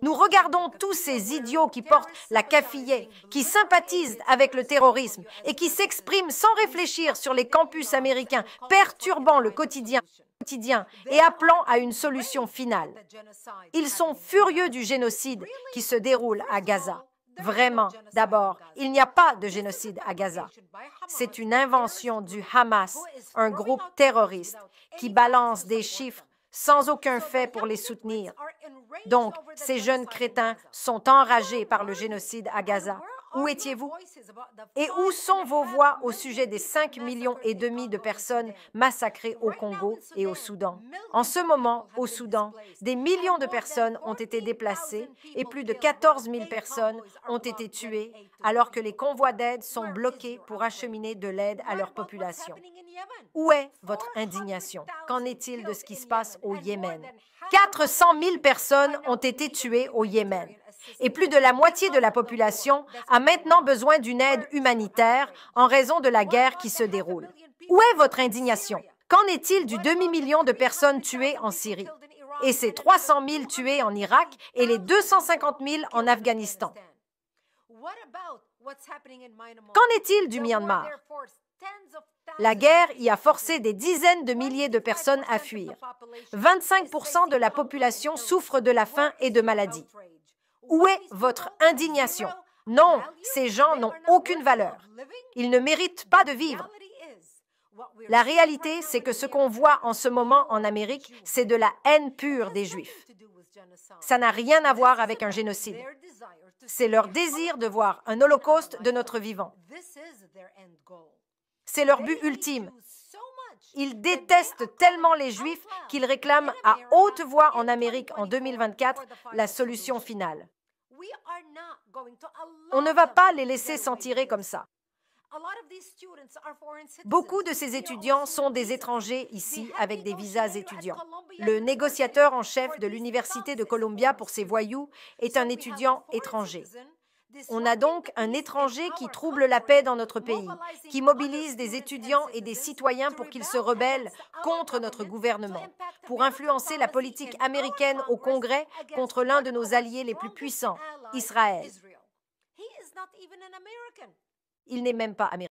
Nous regardons tous ces idiots qui portent la kafiyeh, qui sympathisent avec le terrorisme et qui s'expriment sans réfléchir sur les campus américains, perturbant le quotidien et appelant à une solution finale. Ils sont furieux du génocide qui se déroule à Gaza. Vraiment, d'abord, il n'y a pas de génocide à Gaza. C'est une invention du Hamas, un groupe terroriste qui balance des chiffres sans aucun fait pour les soutenir. Donc, ces jeunes crétins sont enragés par le génocide à Gaza. Où étiez-vous? Et où sont vos voix au sujet des 5,5 millions de personnes massacrées au Congo et au Soudan? En ce moment, au Soudan, des millions de personnes ont été déplacées et plus de 14 000 personnes ont été tuées alors que les convois d'aide sont bloqués pour acheminer de l'aide à leur population. Où est votre indignation? Qu'en est-il de ce qui se passe au Yémen? 400 000 personnes ont été tuées au Yémen. Et plus de la moitié de la population a maintenant besoin d'une aide humanitaire en raison de la guerre qui se déroule. Où est votre indignation? Qu'en est-il du demi-million de personnes tuées en Syrie? Et ces 300 000 tuées en Irak et les 250 000 en Afghanistan? Qu'en est-il du Myanmar? La guerre y a forcé des dizaines de milliers de personnes à fuir. 25% de la population souffre de la faim et de maladies. Où est votre indignation? Non, ces gens n'ont aucune valeur. Ils ne méritent pas de vivre. La réalité, c'est que ce qu'on voit en ce moment en Amérique, c'est de la haine pure des Juifs. Ça n'a rien à voir avec un génocide. C'est leur désir de voir un holocauste de notre vivant. C'est leur but ultime. Ils détestent tellement les Juifs qu'ils réclament à haute voix en Amérique en 2024 la solution finale. On ne va pas les laisser s'en tirer comme ça. Beaucoup de ces étudiants sont des étrangers ici avec des visas étudiants. Le négociateur en chef de l'Université de Columbia pour ces voyous est un étudiant étranger. On a donc un étranger qui trouble la paix dans notre pays, qui mobilise des étudiants et des citoyens pour qu'ils se rebellent contre notre gouvernement, pour influencer la politique américaine au Congrès contre l'un de nos alliés les plus puissants, Israël. Il n'est même pas américain.